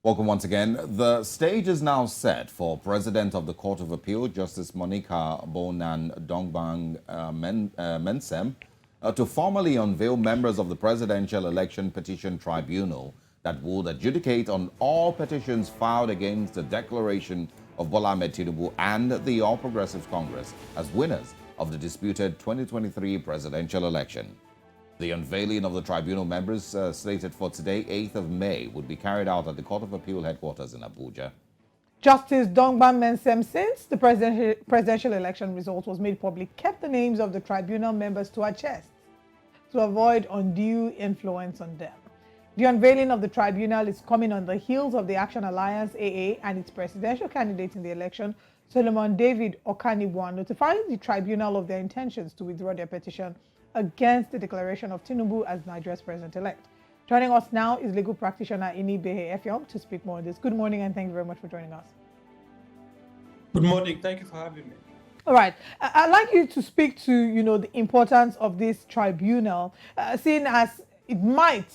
Welcome once again. The stage is now set for President of the Court of Appeal, Justice Monica Bolnaan Dongban-Mensem, to formally unveil members of the Presidential Election Petition Tribunal that would adjudicate on all petitions filed against the declaration of Bola Ahmed Tinubu and the All Progressives Congress as winners of the disputed 2023 presidential election. The unveiling of the tribunal members slated for today, 8th of May, would be carried out at the Court of Appeal headquarters in Abuja. Justice Dongban-Mensem, since the presidential election result was made public, kept the names of the tribunal members to her chest to avoid undue influence on them. The unveiling of the tribunal is coming on the heels of the Action Alliance AA and its presidential candidate in the election, Solomon David Okanigbo, notifying the tribunal of their intentions to withdraw their petition against the declaration of Tinubu as Nigeria's president-elect. Joining us now is legal practitioner Ini Behe Effiong to speak more on this. Good morning and thank you very much for joining us. Good morning. Thank you for having me. All right. I'd like you to speak to, the importance of this tribunal, seeing as it might,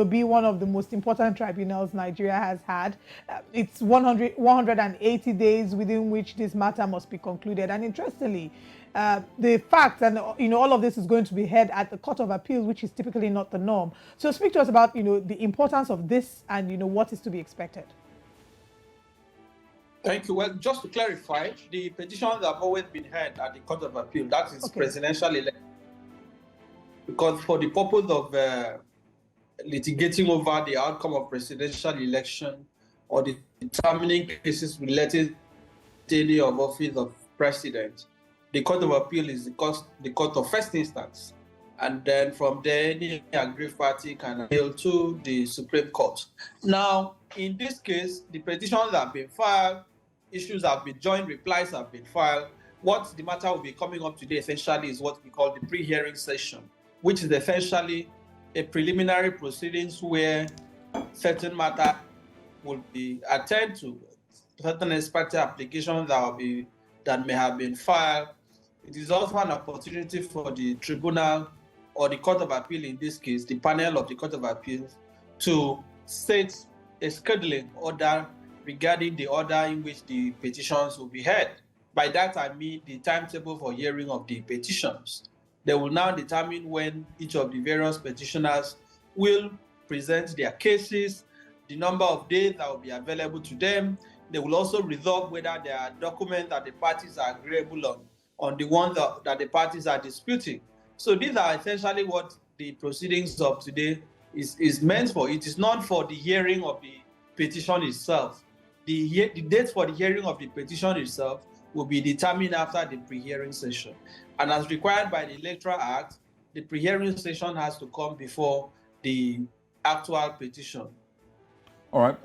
be one of the most important tribunals Nigeria has had. It's 180 days within which this matter must be concluded. And interestingly, the fact and, all of this is going to be heard at the Court of Appeal, which is typically not the norm. So speak to us about, the importance of this and, what is to be expected. Thank you. Well, just to clarify, the petitions have always been heard at the Court of Appeal. That is presidential election. Because for the purpose of litigating over the outcome of presidential election or determining cases related to the of office of president, the Court of Appeal is the court of first instance. And then from there, any aggrieved party can appeal to the Supreme Court. Now, in this case, the petitions have been filed, issues have been joined, replies have been filed. What the matter will be coming up today essentially is what we call the pre-hearing session, which is essentially a preliminary proceedings where certain matter will be attended to, certain expert applications that may have been filed. It is also an opportunity for the tribunal or the Court of Appeal, in this case, the panel of the Court of Appeal, to set a scheduling order regarding the order in which the petitions will be heard. By that, I mean the timetable for hearing of the petitions. They will now determine when each of the various petitioners will present their cases, the number of days that will be available to them. They will also resolve whether there are documents that the parties are agreeable on the ones that the parties are disputing. So these are essentially what the proceedings of today is meant for. It is not for the hearing of the petition itself. The date for the hearing of the petition itself will be determined after the pre-hearing session. And as required by the Electoral Act, the pre-hearing session has to come before the actual petition. All right.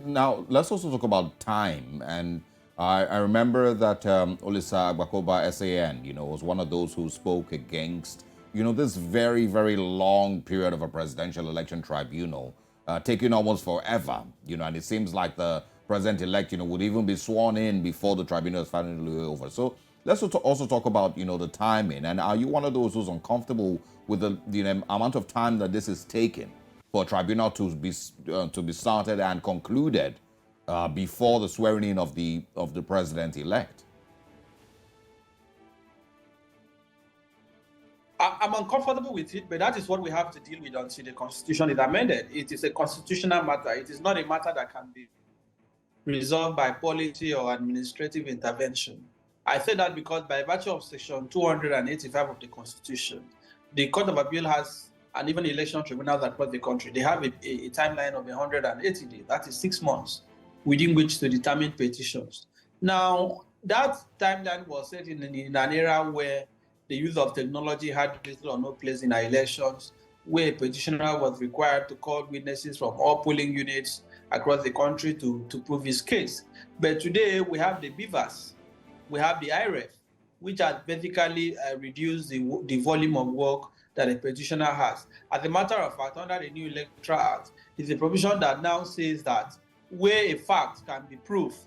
Now, let's also talk about time. And I remember that Olisa Agbakoba SAN, was one of those who spoke against, this very, very long period of a presidential election tribunal, taking almost forever, and it seems like the president-elect, would even be sworn in before the tribunal is finally over. So let's also talk about, the timing. And are you one of those who's uncomfortable with the amount of time that this is taking for a tribunal to be started and concluded before the swearing in of the president-elect? I'm uncomfortable with it, but that is what we have to deal with until the Constitution is amended. It is a constitutional matter. It is not a matter that can be resolved by policy or administrative intervention. I say that because by virtue of Section 285 of the Constitution, the Court of Appeal has, and even election tribunals across the country, they have a timeline of 180 days. That is 6 months within which to determine petitions. Now, that timeline was set in an era where the use of technology had little or no place in our elections, where a petitioner was required to call witnesses from all polling units across the country to prove his case. But today we have the BVAS, we have the IREF, which has basically reduced the volume of work that a petitioner has. As a matter of fact, under the new Electoral Act, is a provision that now says that where a fact can be proved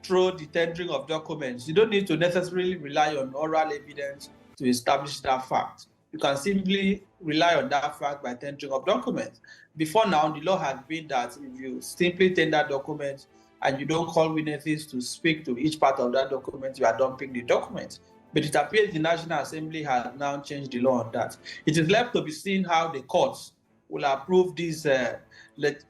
through the tendering of documents, you don't need to necessarily rely on oral evidence to establish that fact. you can simply rely on that fact by tendering of documents. Before now, the law has been that if you simply tender documents and you don't call witnesses to speak to each part of that document, you are dumping the document. But it appears the National Assembly has now changed the law on that. It is left to be seen how the courts will approve these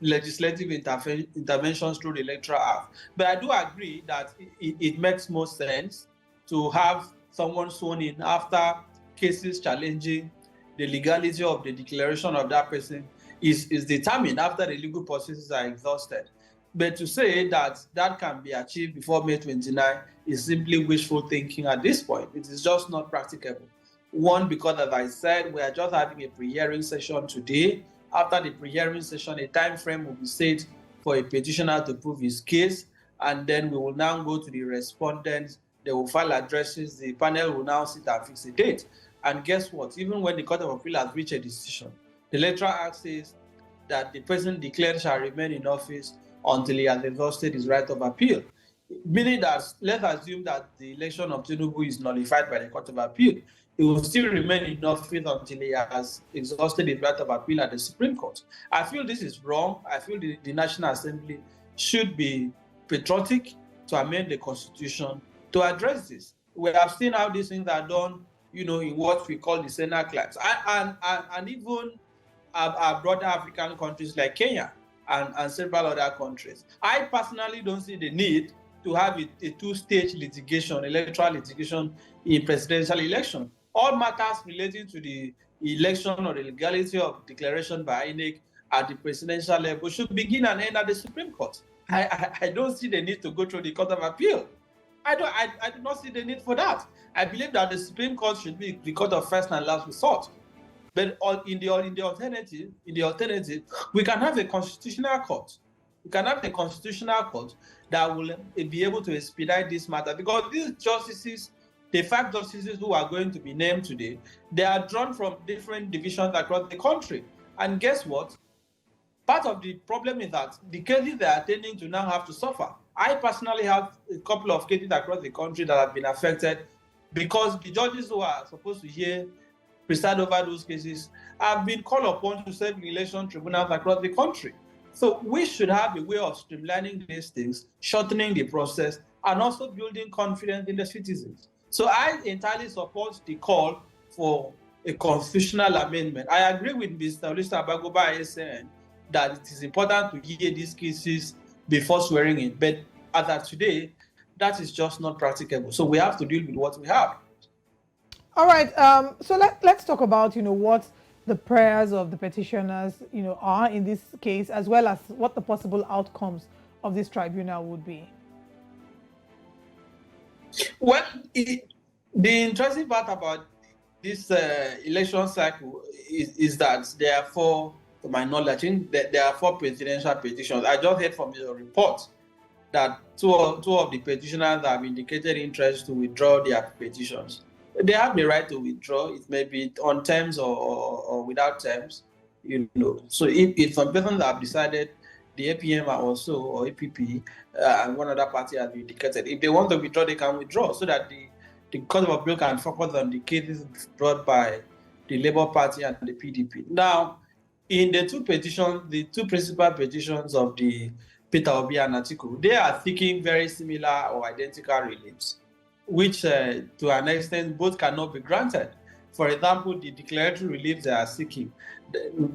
legislative interventions through the Electoral Act. But I do agree that it makes more sense to have someone sworn in after cases challenging the legality of the declaration of that person is determined after the legal processes are exhausted. But to say that that can be achieved before May 29 is simply wishful thinking at this point. It is just not practicable. One, because as I said, we are just having a pre-hearing session today. After the pre-hearing session, a time frame will be set for a petitioner to prove his case, and then we will now go to the respondents. They will file addresses. The panel will now sit and fix a date. And guess what? Even when the Court of Appeal has reached a decision, the Electoral Act says that the person declared shall remain in office until he has exhausted his right of appeal. Meaning that, let's assume that the election of Tinubu is nullified by the Court of Appeal. He will still remain in office until he has exhausted his right of appeal at the Supreme Court. I feel this is wrong. I feel the National Assembly should be patriotic to amend the Constitution to address this. We have seen how these things are done, in what we call the Senate class, and even our broader African countries like Kenya and several other countries. I personally don't see the need to have a two-stage litigation, electoral litigation in presidential election. All matters relating to the election or the legality of declaration by INEC at the presidential level should begin and end at the Supreme Court. I don't see the need to go through the Court of Appeal. I do not see the need for that. I believe that the Supreme Court should be the court of first and last resort. But in the alternative, we can have a constitutional court. We can have a constitutional court that will be able to expedite this matter, because these justices, the 5 justices who are going to be named today, they are drawn from different divisions across the country. And guess what? Part of the problem is that the cases they are attending to now have to suffer. I personally have a couple of cases across the country that have been affected because the judges who are supposed to preside over those cases have been called upon to serve in election tribunals across the country. So we should have a way of streamlining these things, shortening the process, and also building confidence in the citizens. So I entirely support the call for a constitutional amendment. I agree with Mr. Olisa Abagoba saying that it is important to hear these cases before swearing in. But as of today, that is just not practicable. So we have to deal with what we have. All right. So let's talk about, what the prayers of the petitioners, are in this case, as well as what the possible outcomes of this tribunal would be. Well, the interesting part about this election cycle is that there are 4, to my knowledge, I think that there are 4 presidential petitions. I just heard from your report that two of the petitioners have indicated interest to withdraw their petitions. They have the right to withdraw. It may be on terms or without terms, So if some persons have decided, the APM or APP, and one other party has indicated, if they want to withdraw, they can withdraw, so that the Court of Appeal can focus on the cases brought by the Labour Party and the PDP. Now, in the 2 petitions, the 2 principal petitions of the Peter Obi and Atiku, they are seeking very similar or identical reliefs, which to an extent both cannot be granted. For example, the declaratory relief they are seeking,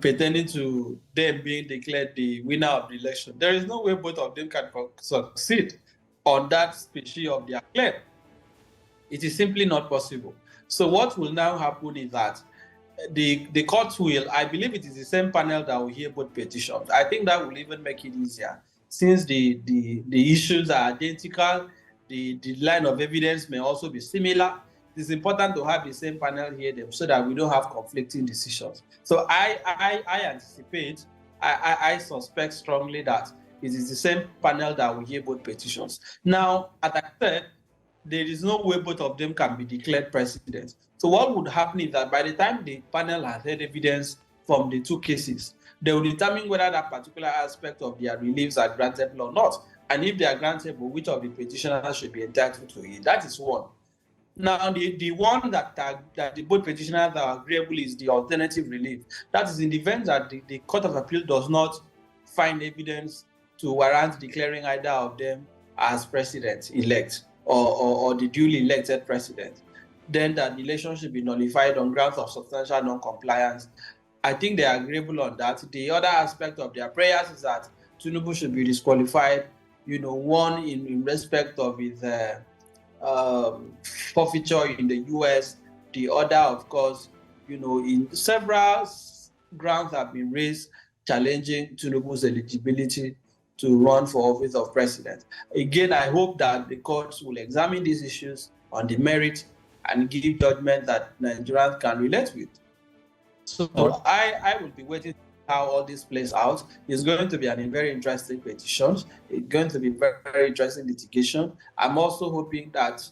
pertaining to them being declared the winner of the election, there is no way both of them can succeed on that species of their claim. It is simply not possible. So what will now happen is that the court will, I believe it is the same panel that will hear both petitions. I think that will even make it easier, since the issues are identical. The line of evidence may also be similar. It is important to have the same panel hear them so that we don't have conflicting decisions. So I anticipate, I suspect strongly that it is the same panel that will hear both petitions. Now, as I said, there is no way both of them can be declared president. So what would happen is that by the time the panel has heard evidence from the 2 cases, they will determine whether that particular aspect of their reliefs are grantable or not. And if they are grantable, which of the petitioners should be entitled to it. That is one. Now, the one that the both petitioners are agreeable is the alternative relief. That is in the event that the Court of Appeal does not find evidence to warrant declaring either of them as president-elect or the duly elected president, then that the election should be nullified on grounds of substantial non-compliance. I think they are agreeable on that. The other aspect of their prayers is that Tinubu should be disqualified, one in respect of his forfeiture in the US, the other, of course, in several grounds have been raised challenging Tinubu's eligibility to run for office of president. Again, I hope that the courts will examine these issues on the merit and give judgment that Nigerians can relate with. So I will be waiting how all this plays out. It's going to be a very interesting petition. It's going to be very, very interesting litigation. I'm also hoping that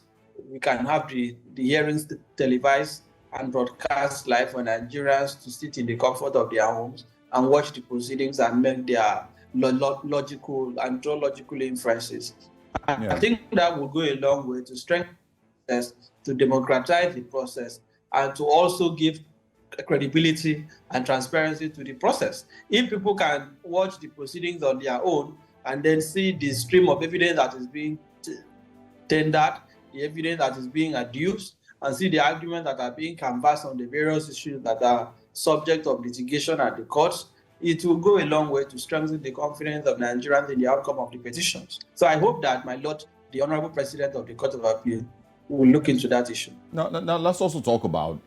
we can have the hearings televised and broadcast live for Nigerians to sit in the comfort of their homes and watch the proceedings and make their logical and draw logical inferences. Yeah. I think that will go a long way to strengthen the process, to democratize the process, and to also give credibility and transparency to the process. If people can watch the proceedings on their own and then see the stream of evidence that is being tendered, the evidence that is being adduced, and see the arguments that are being canvassed on the various issues that are subject of litigation at the courts, it will go a long way to strengthen the confidence of Nigerians in the outcome of the petitions. So I hope that, my Lord, the Honorable President of the Court of Appeal, will look into that issue. Now let's also talk about,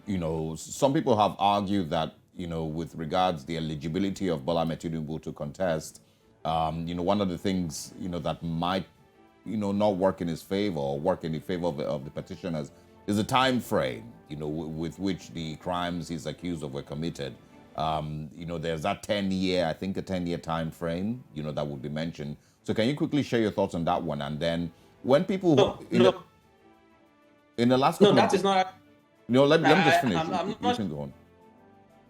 some people have argued that, with regards the eligibility of Bola Ahmed Tinubu to contest, one of the things, that might, not work in his favor or work in the favor of the petitioners is the time frame, with which the crimes he's accused of were committed. There's that 10-year, I think a 10-year time frame, that would be mentioned. So can you quickly share your thoughts on that one? And then when people... In the last couple that is not... let me just finish. You can go on.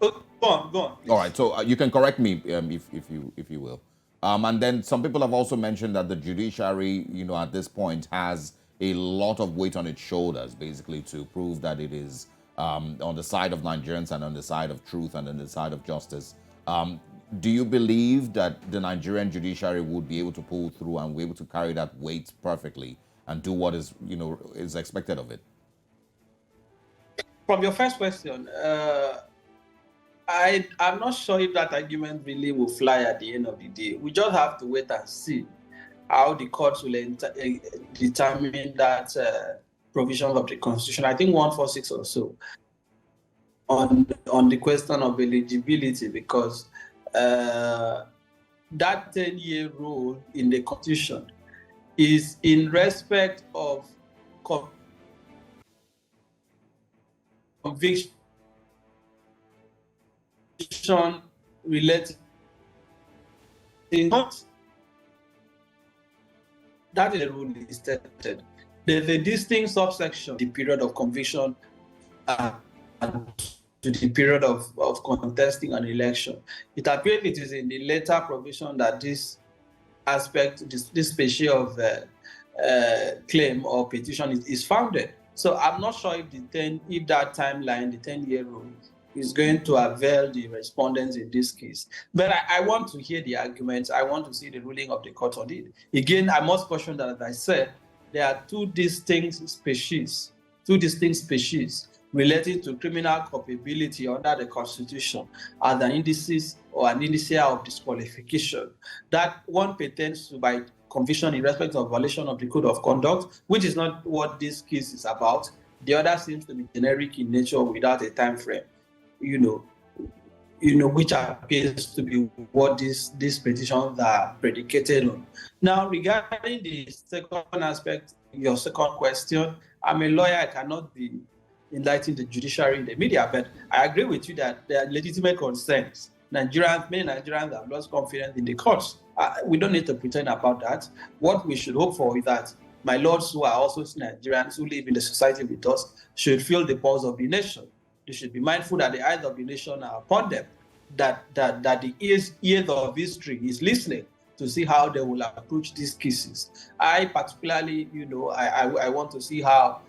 Go on. All right, so you can correct me if you will. And then some people have also mentioned that the judiciary, at this point has a lot of weight on its shoulders, basically, to prove that it is on the side of Nigerians and on the side of truth and on the side of justice. Do you believe that the Nigerian judiciary would be able to pull through and be able to carry that weight perfectly and do what is, is expected of it? From your first question, I'm not sure if that argument really will fly at the end of the day. We just have to wait and see how the courts will determine that provision of the Constitution. I think 146 or so on the question of eligibility, because that 10-year rule in the Constitution is in respect of conviction related that is the rule is stated. There's a distinct subsection, the period of conviction and to the period of contesting an election. It appears it is in the later provision that this aspect, this species of claim or petition is founded. So I'm not sure if that timeline, the 10-year rule, is going to avail the respondents in this case. But I want to hear the arguments. I want to see the ruling of the court on it. Again, I must caution that, as I said, there are two distinct species relating to criminal culpability under the Constitution as an indices or an indicia of disqualification. That one pertains to by conviction in respect of violation of the code of conduct, which is not what this case is about. The other seems to be generic in nature without a time frame, which appears to be what these petitions are predicated on. Now, regarding the second aspect, your second question, I'm a lawyer, I cannot be enlightening the judiciary in the media, but I agree with you that there are legitimate concerns. Many Nigerians have lost confidence in the courts. We don't need to pretend about that. What we should hope for is that my lords who are also Nigerians who live in the society with us should feel the pulse of the nation. They should be mindful that the eyes of the nation are upon them, that the ears of history is listening to see how they will approach these cases. I particularly, I want to see how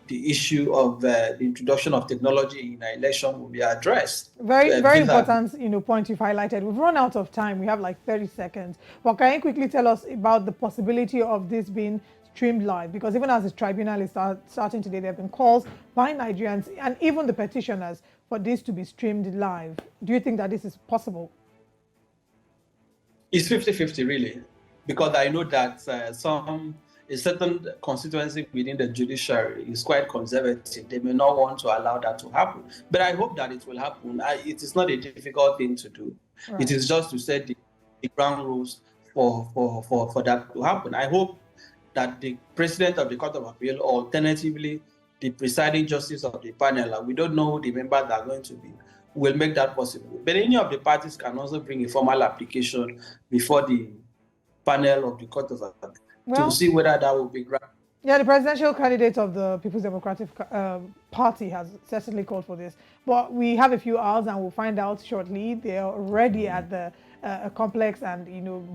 the issue of the introduction of technology in our election will be addressed. Very important, point you've highlighted. We've run out of time. We have like 30 seconds. But can you quickly tell us about the possibility of this being streamed live? Because even as the tribunal is starting today, there have been calls by Nigerians and even the petitioners for this to be streamed live. Do you think that this is possible? It's 50-50 really, because I know that a certain constituency within the judiciary is quite conservative. They may not want to allow that to happen. But I hope that it will happen. It is not a difficult thing to do. Right. It is just to set the ground rules for that to happen. I hope that the President of the Court of Appeal, or alternatively, the presiding justice of the panel, we don't know who the members are going to be, will make that possible. But any of the parties can also bring a formal application before the panel of the Court of Appeal to see whether that will be granted. Yeah, the presidential candidate of the People's Democratic Party has certainly called for this. But we have a few hours and we'll find out shortly. They're already at the complex, and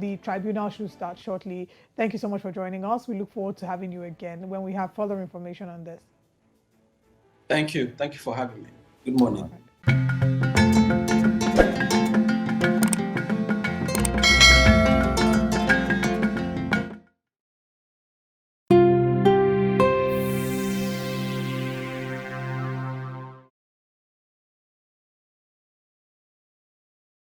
the tribunal should start shortly. Thank you so much for joining us. We look forward to having you again when we have further information on this. Thank you. Thank you for having me. Good morning.